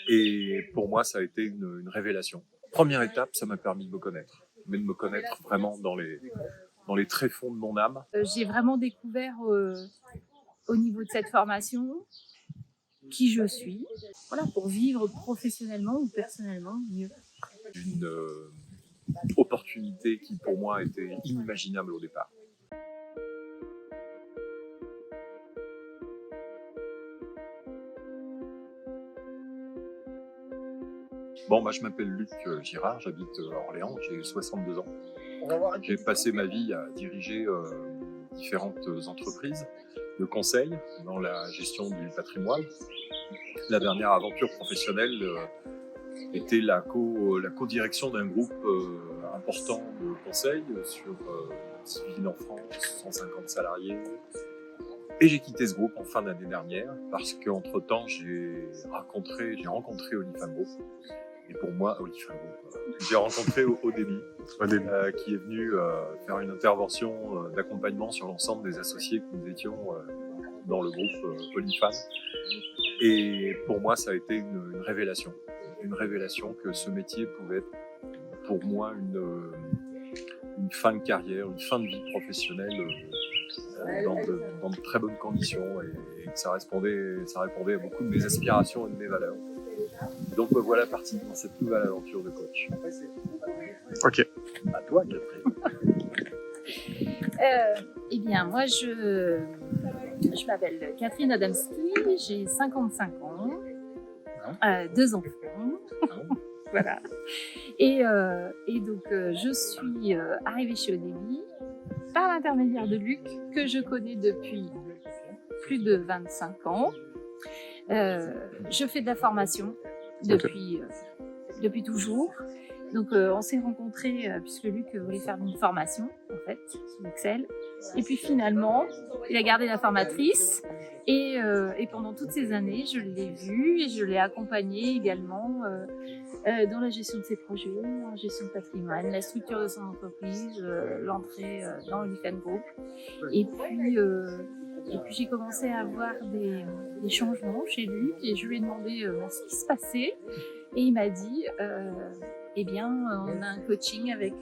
Et pour moi, ça a été une révélation. Première étape, ça m'a permis de me connaître, mais de me connaître vraiment dans les tréfonds de mon âme. J'ai vraiment découvert au niveau de cette formation qui je suis, voilà, pour vivre professionnellement ou personnellement mieux. Une opportunité qui pour moi était inimaginable au départ. Bon, je m'appelle Luc Girard, j'habite à Orléans, j'ai 62 ans. J'ai passé ma vie à diriger différentes entreprises de conseil dans la gestion du patrimoine. La dernière aventure professionnelle était la co-direction d'un groupe important de conseil sur 6 villes en France, 150 salariés. Et j'ai quitté ce groupe en fin d'année dernière parce qu'entre-temps, j'ai rencontré Olifan Group. Et pour moi, Olifan Group, j'ai rencontré Odémy, qui est venu faire une intervention d'accompagnement sur l'ensemble des associés que nous étions dans le groupe Olifan. Et pour moi, ça a été une révélation. Une révélation que ce métier pouvait être pour moi une fin de carrière, une fin de vie professionnelle dans de très bonnes conditions et que ça répondait à beaucoup de mes aspirations et de mes valeurs. Donc me voilà parti dans cette nouvelle aventure de coach. Ok. À toi, Catherine. Eh bien, moi, je m'appelle Catherine Adamski, j'ai 55 ans, 2 enfants. Voilà. Et donc, je suis arrivée chez Odémy par l'intermédiaire de Luc, que je connais depuis plus de 25 ans. Je fais de la formation depuis toujours. Donc, on s'est rencontrés puisque Luc voulait faire une formation, en fait, sur Excel. Et puis finalement, il a gardé la formatrice. Et pendant toutes ces années, je l'ai vu et je l'ai accompagné également dans la gestion de ses projets, en gestion de patrimoine, la structure de son entreprise, l'entrée dans Olifan Group. Et puis j'ai commencé à avoir des changements chez Luc et je lui ai demandé ce qui se passait. Et il m'a dit, eh bien, on a un coaching avec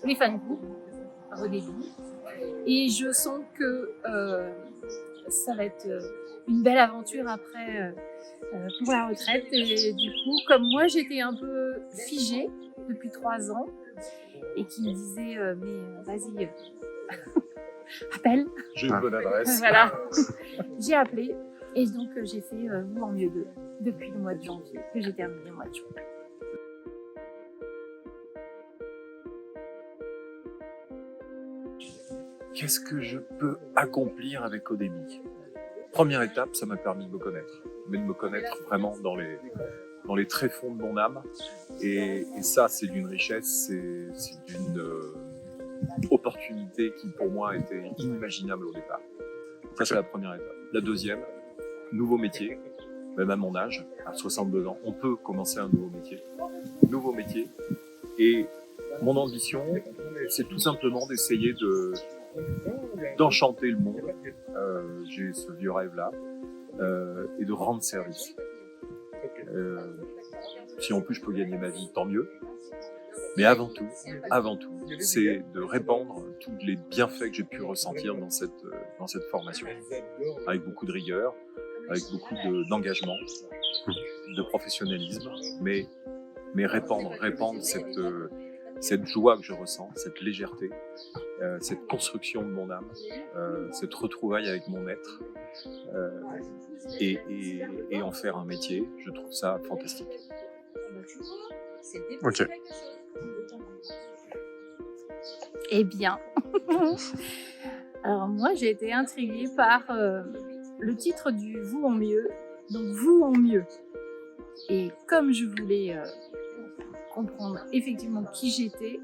Olifan Group au début. Et je sens que ça va être une belle aventure après pour la retraite. Et du coup, comme moi, j'étais un peu figée depuis 3 ans et qui me disait mais vas-y, appelle. J'ai une bonne adresse. Voilà. J'ai appelé et donc j'ai fait Vous en mieux 2 depuis le mois de janvier que j'ai terminé le mois de juin. Qu'est-ce que je peux accomplir avec Odémy ? Première étape, ça m'a permis de me connaître, mais de me connaître vraiment dans les tréfonds de mon âme. Et ça, c'est d'une richesse, c'est d'une opportunité qui pour moi était inimaginable au départ. Ça, c'est la première étape. La deuxième, nouveau métier, même à mon âge, à 62 ans, on peut commencer un nouveau métier. Nouveau métier. Et mon ambition, c'est tout simplement d'essayer d'enchanter le monde. J'ai ce vieux rêve-là. Et de rendre service. Si en plus je peux gagner ma vie, tant mieux. Mais avant tout, c'est de répandre tous les bienfaits que j'ai pu ressentir dans cette formation. Avec beaucoup de rigueur, avec beaucoup d'engagement, de professionnalisme, mais répandre cette joie que je ressens, cette légèreté, cette construction de mon âme, cette retrouvaille avec mon être, et en faire un métier, je trouve ça fantastique. Ok. Eh bien, alors moi j'ai été intriguée par le titre du Vous en mieux, donc Vous en mieux. Et comme je voulais comprendre effectivement qui j'étais,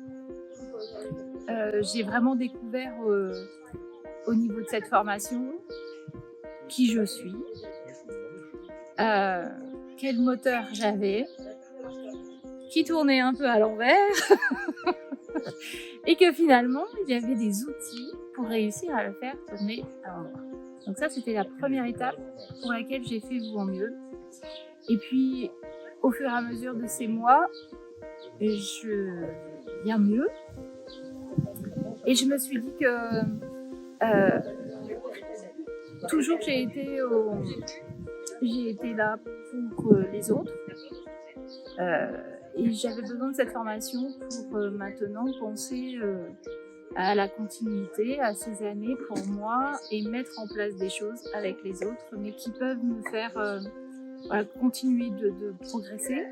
j'ai vraiment découvert au niveau de cette formation qui je suis, quel moteur j'avais, qui tournait un peu à l'envers, et que finalement il y avait des outils pour réussir à le faire tourner à l'endroit. Donc ça, c'était la première étape pour laquelle j'ai fait Vous en mieux. Et puis au fur et à mesure de ces mois, je viens mieux. Et je me suis dit que toujours j'ai été là pour les autres. Et j'avais besoin de cette formation pour maintenant penser à la continuité, à ces années pour moi, et mettre en place des choses avec les autres, mais qui peuvent me faire continuer de progresser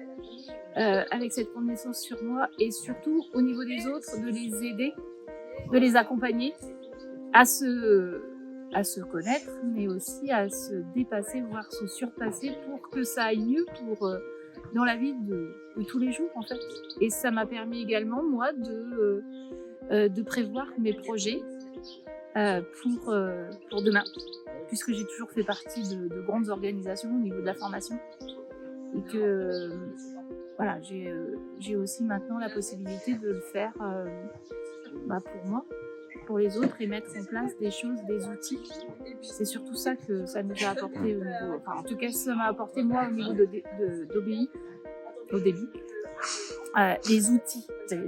avec cette connaissance sur moi, et surtout au niveau des autres, de les aider, de les accompagner à se connaître, mais aussi à se dépasser, voire se surpasser pour que ça aille mieux dans la vie de tous les jours en fait. Et ça m'a permis également moi de prévoir mes projets pour demain, puisque j'ai toujours fait partie de grandes organisations au niveau de la formation, et que voilà, j'ai aussi maintenant la possibilité de le faire pour moi, pour les autres, et mettre en place des choses, des outils. C'est surtout ça que ça nous a apporté au niveau, en tout cas ça m'a apporté moi au niveau d'OBI, au début, les outils. Voilà.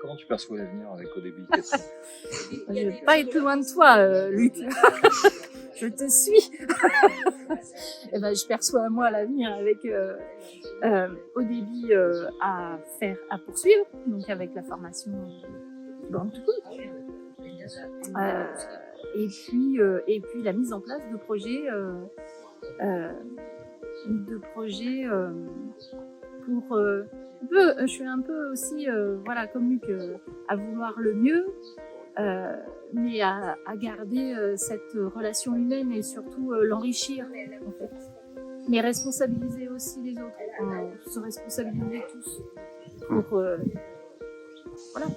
Comment tu perçois l'avenir avec ODEBI? Je ne vais pas être loin de toi, Luc. Je te suis. Et ben, je perçois moi l'avenir avec ODEBI à poursuivre, donc avec la formation Born to Coach. Et puis la mise en place de projets pour je suis un peu aussi comme Luc, à vouloir le mieux, mais à garder cette relation humaine, et surtout l'enrichir en fait, mais responsabiliser aussi les autres, se responsabiliser tous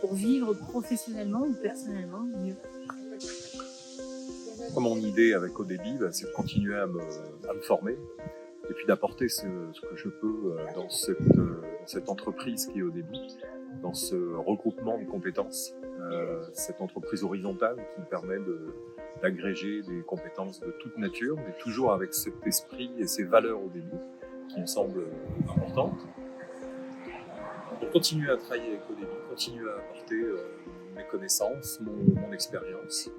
pour vivre professionnellement ou personnellement mieux. Mon idée avec ODEBI, c'est de continuer à me former, et puis d'apporter ce que je peux dans cette entreprise qui est ODEBI, dans ce regroupement de compétences, cette entreprise horizontale qui me permet d'agréger des compétences de toute nature, mais toujours avec cet esprit et ces valeurs ODEBI qui me semblent importantes. Pour continuer à travailler avec ODEBI, continuer à apporter mes connaissances, mon expérience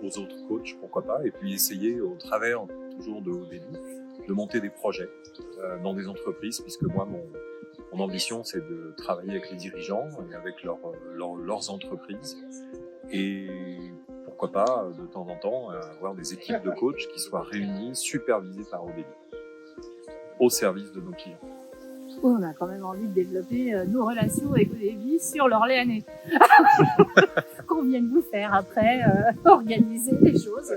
aux autres coachs, pourquoi pas, et puis essayer au travers toujours de ODEBI de monter des projets dans des entreprises, puisque moi mon ambition c'est de travailler avec les dirigeants et avec leurs entreprises, et pourquoi pas de temps en temps avoir des équipes de coachs qui soient réunies, supervisées par ODEBI au service de nos clients. On a quand même envie de développer nos relations avec ODEBI sur l'Orléanais. Qu'on vienne vous faire après organiser des choses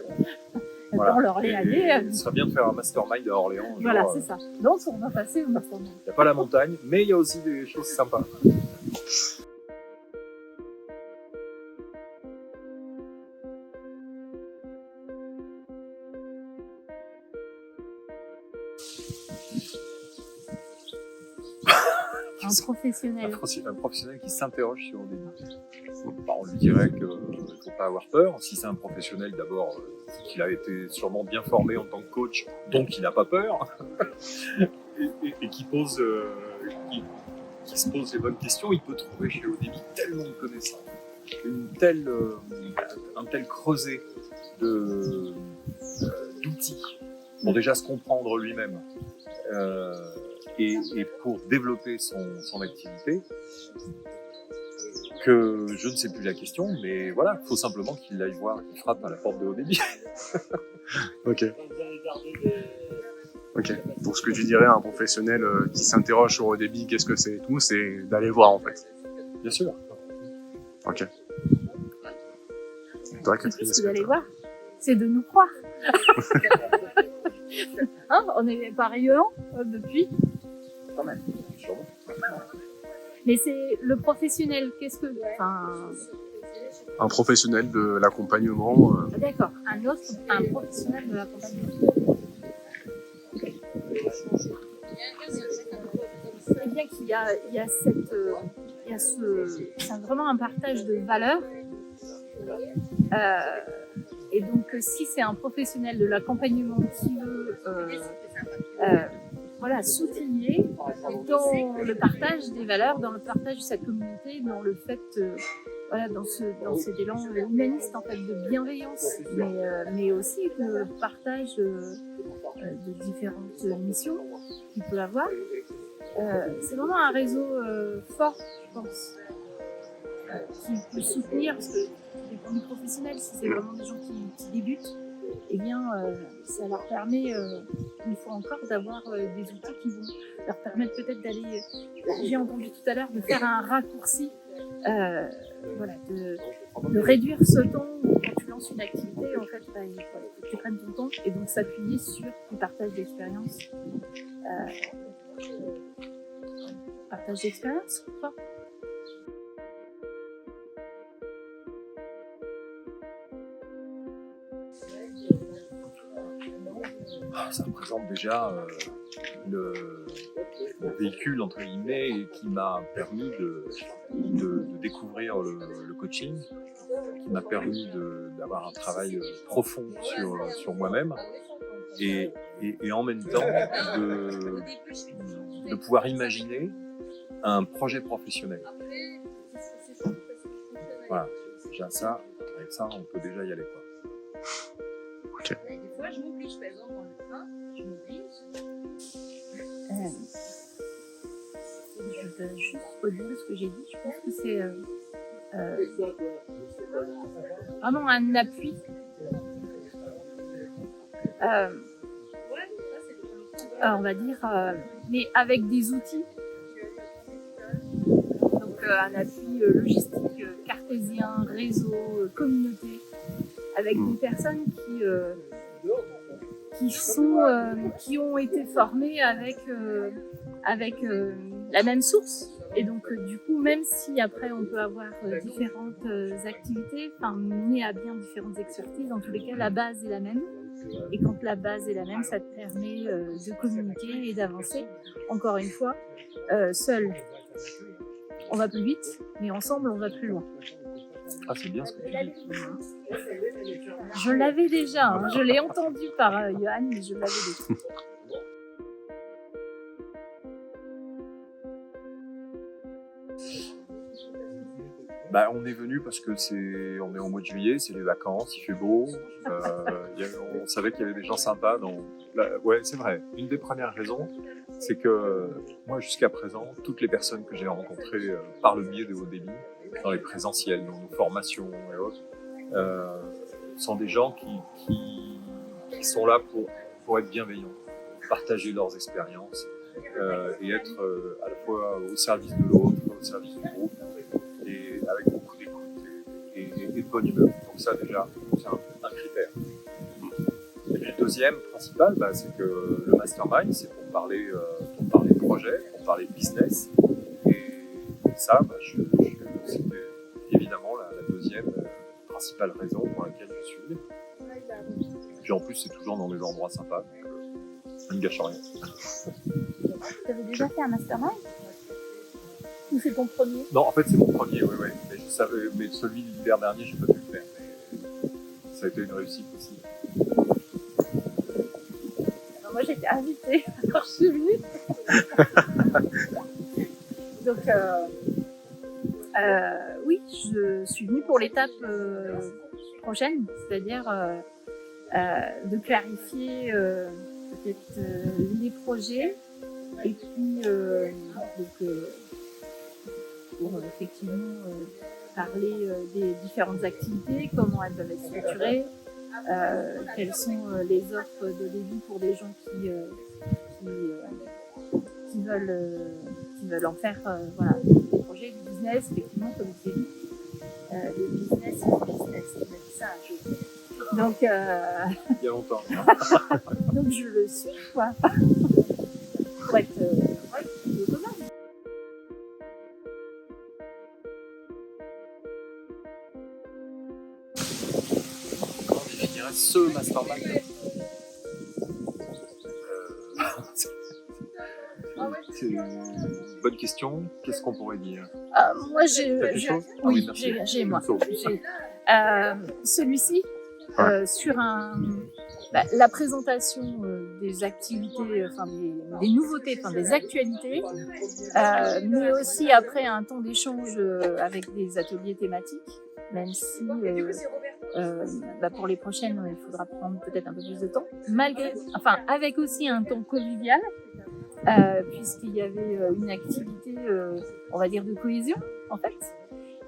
dans l'Orléanais. Ce serait bien de faire un mastermind à Orléans. Voilà, c'est ça. Donc on va passer au mastermind. Il n'y a pas la montagne, mais il y a aussi des choses sympas. Un professionnel. Un professionnel qui s'interroge sur ODEBI. On lui dirait qu'il ne faut pas avoir peur. Si c'est un professionnel, d'abord, qu'il a été sûrement bien formé en tant que coach, donc il n'a pas peur, et qui se pose les bonnes questions, il peut trouver chez ODEBI tellement de connaissances, un tel creuset d'outils pour déjà se comprendre lui-même. Et pour développer son activité, que je ne sais plus la question, mais voilà, il faut simplement qu'il aille voir, qu'il frappe à la porte de ODEBI. Ok. Donc ce que tu dirais à un professionnel qui s'interroge sur ODEBI, qu'est-ce que c'est et tout, c'est d'aller voir en fait. Bien sûr. Ok. Toi, Catherine, c'est d'aller voir, c'est de nous croire. On est pas rayonnant depuis. Quand même. Mais c'est le professionnel, un professionnel de l'accompagnement. D'accord, un professionnel de l'accompagnement. C'est bien qu'il y a c'est vraiment un partage de valeurs Et donc, si c'est un professionnel de l'accompagnement qui veut voilà, s'outiller dans le partage des valeurs, dans le partage de sa communauté, dans le fait, voilà, dans cet élan humaniste en fait, de bienveillance, mais aussi de partage de différentes missions qu'il peut avoir. C'est vraiment un réseau fort, je pense, qui peut soutenir, parce que des points de professionnels, si c'est vraiment des gens qui débutent, eh bien, ça leur permet, une fois encore, d'avoir des outils qui vont leur permettre peut-être d'aller, j'ai entendu tout à l'heure, de faire un raccourci, voilà, de réduire ce temps où quand tu lances une activité, en fait, bah, il faut que tu prennes ton temps et donc s'appuyer sur du partage d'expérience. Partage d'expérience, quoi. Ça représente déjà le véhicule, entre guillemets, qui m'a permis de découvrir le coaching, qui m'a permis d'avoir un travail profond sur moi-même et en même temps de pouvoir imaginer un projet professionnel. Voilà, déjà ça, avec ça, on peut déjà y aller, quoi. Ok. Des fois, je m'oblige, par exemple, dans le train, je m'oblige. Je vais juste redire ce que j'ai dit. Je pense que c'est vraiment un appui. On va dire, mais avec des outils. Donc un appui logistique, cartésien, réseau, communauté, avec des personnes qui ont été formées avec la même source. Et donc du coup, même si après on peut avoir différentes activités, enfin mener à bien différentes expertises, en tous les cas la base est la même. Et quand la base est la même, ça te permet de communiquer et d'avancer. Encore une fois, seul, on va plus vite, mais ensemble, on va plus loin. Ah, c'est bien ce que tu dis. Je l'avais déjà, hein, je l'ai entendu par Johan, mais je l'avais déjà. Bah, on est venu parce que on est au mois de juillet, c'est les vacances, il fait beau. On savait qu'il y avait des gens sympas. Ouais, c'est vrai. Une des premières raisons, c'est que moi, jusqu'à présent, toutes les personnes que j'ai rencontrées par le biais de Haut Débit, dans les présentiels, dans nos formations et autres, sont des gens qui sont là pour être bienveillants, partager leurs expériences et être à la fois au service de l'autre, au service du groupe, et avec beaucoup d'écoute et de bonne humeur. Donc ça déjà, c'est un critère. Et puis le deuxième principal, c'est que le mastermind, c'est pour parler projet, pour parler business. Et ça, c'était évidemment la deuxième principale raison pour laquelle je suis venu. Et puis en plus, c'est toujours dans des endroits sympas, donc ça ne gâche rien. Tu avais déjà fait un mastermind ? Ou c'est ton premier ? Non, en fait, c'est mon premier, oui. Mais je savais, mais celui de l'hiver dernier, j'ai pas pu le faire. Mais ça a été une réussite aussi. Alors moi, j'étais invitée quand je suis venue. Donc, oui, je suis venue pour l'étape prochaine, c'est-à-dire de clarifier peut-être les projets et puis pour effectivement parler des différentes activités, comment elles doivent être structurées, quelles sont les offres de débit pour des gens qui veulent en faire voilà, des projets, du business, effectivement, comme tu dis. Le business, c'est le business, tu m'as dit ça un jour. Donc, il y a longtemps. donc je le suis, quoi. Pour être autonome. Comment définirais ce mastermind? C'est une bonne question. Qu'est-ce qu'on pourrait dire? Moi, j'ai Celui-ci, sur la présentation des activités, des nouveautés, des actualités, mais aussi après un temps d'échange avec des ateliers thématiques, même si pour les prochaines, il faudra prendre peut-être un peu plus de temps, avec aussi un temps convivial, puisqu'il y avait une activité, on va dire, de cohésion, en fait.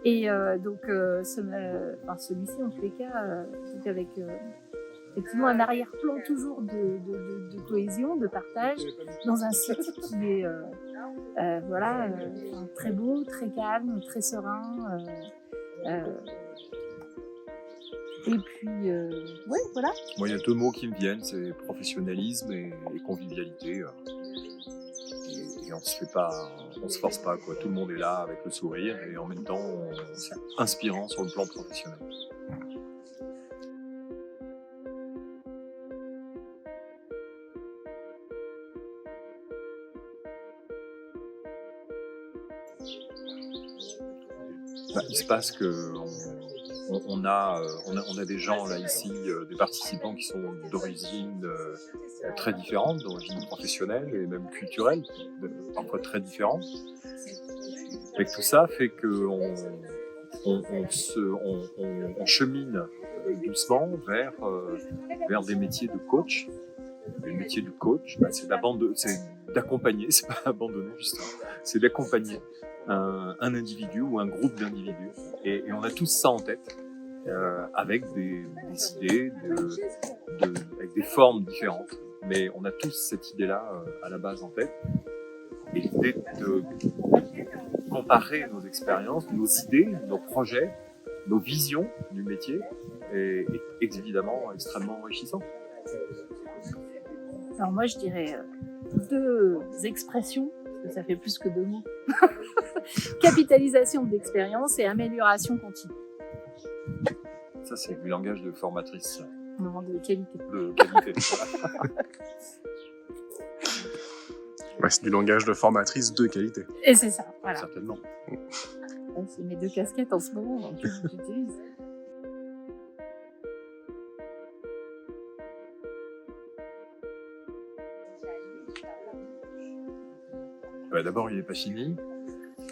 Et celui-ci, en tous les cas, donc avec effectivement un arrière-plan toujours de cohésion, de partage, dans un site qui est très beau, très calme, très serein. Et puis, voilà. Moi, il y a deux mots qui me viennent, c'est professionnalisme et convivialité. Et on se force pas, quoi. Tout le monde est là avec le sourire et en même temps, c'est inspirant sur le plan professionnel. Il se passe que on a des gens là ici, des participants qui sont d'origine très différentes, d'origine professionnelle et même culturelle, parfois très différentes. Et tout ça fait que on chemine doucement vers des métiers de coach. Le métier du coach, c'est d'accompagner, c'est pas abandonner justement, c'est d'accompagner un individu ou un groupe d'individus. Et on a tous ça en tête, avec des idées, avec des formes différentes. Mais on a tous cette idée-là à la base en tête. Et l'idée de comparer nos expériences, nos idées, nos projets, nos visions du métier est évidemment extrêmement enrichissant. Alors moi, je dirais deux expressions, parce que ça fait plus que deux mots. Capitalisation d'expérience et amélioration continue. Ça, c'est du langage de formatrice. Non, de qualité. De qualité. Ouais, c'est du langage de formatrice de qualité. Et c'est ça, voilà. Certainement. C'est mes deux casquettes en ce moment que j'utilise. D'abord, il n'est pas fini,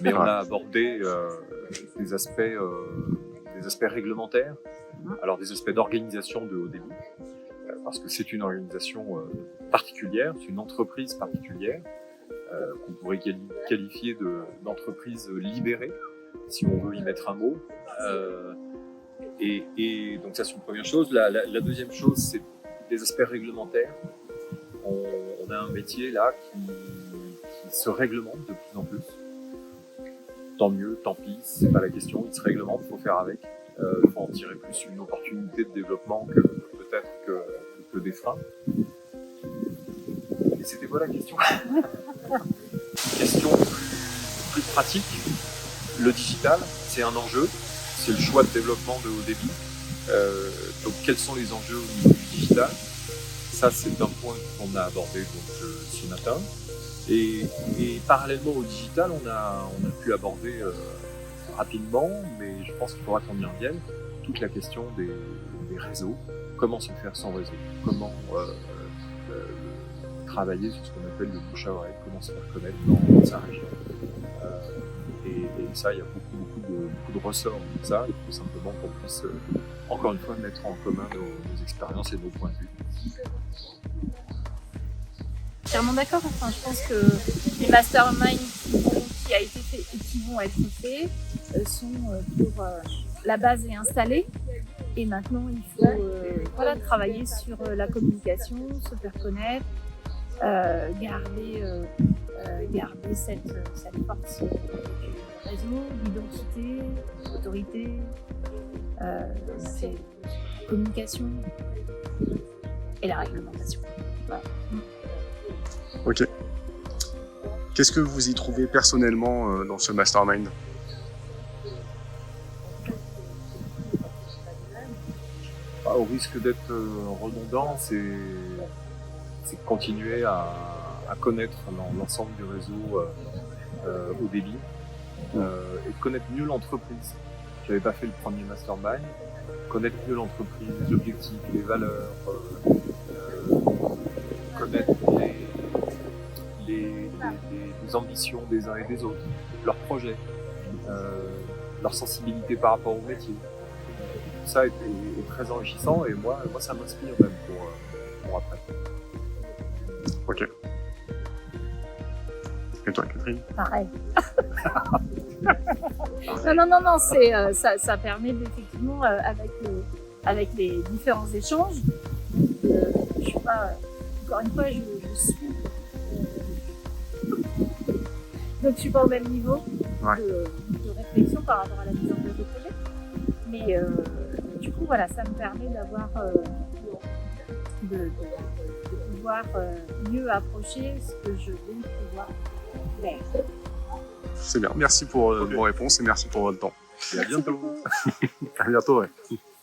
mais on a abordé des aspects réglementaires, alors des aspects d'organisation de haut débit, parce que c'est une organisation particulière, c'est une entreprise particulière, qu'on pourrait qualifier d'entreprise libérée, si on veut y mettre un mot. Et donc ça, c'est une première chose. La deuxième chose, c'est des aspects réglementaires. On a un métier là qui se réglemente de plus en plus. Tant mieux, tant pis, c'est pas la question, il se réglemente, il faut faire avec. Il faut en tirer plus une opportunité de développement que peut-être que des freins. Et c'était quoi la question? Question plus pratique. Le digital, c'est un enjeu, c'est le choix de développement de haut débit. Donc quels sont les enjeux au niveau du digital? Ça, c'est un point qu'on a abordé ce matin. Et parallèlement au digital, on a pu aborder rapidement, mais je pense qu'il faudra qu'on y revienne, toute la question des réseaux. Comment se faire sans réseau? Comment travailler sur ce qu'on appelle le bouche à oreille? Comment se faire connaître dans sa région? Et ça, il y a beaucoup de ressorts de ça. Il faut simplement qu'on puisse, encore une fois, mettre en commun nos expériences et nos points de vue. Entièrement d'accord. Enfin, je pense que les masterminds qui a été fait et qui vont être faits sont pour la base est installée et maintenant il faut travailler sur la communication, se faire connaître, garder cette force du réseau, l'identité, l'autorité, c'est la communication et la réglementation. Voilà. Ok. Qu'est-ce que vous y trouvez personnellement dans ce mastermind? Au risque d'être redondant, c'est continuer à connaître l'ensemble du réseau haut débit et de connaître mieux l'entreprise. j'avais pas fait le premier mastermind. Connaître mieux l'entreprise, les objectifs, les valeurs, connaître les ambitions des uns et des autres, leurs projets, leur sensibilité par rapport au métier. Tout ça est très enrichissant et moi ça m'inspire même pour après. Ok. Et toi, Catherine? Pareil. Non, ça permet effectivement, avec les différents échanges, je suis pas, encore une fois, je suis. Donc je suis pas au même niveau de réflexion par rapport à la mise en place des projets. Mais du coup, voilà, ça me permet d'avoir de pouvoir mieux approcher ce que je vais pouvoir faire. C'est bien. Merci pour vos réponses et merci pour votre temps. Et à bientôt. À bientôt, ouais.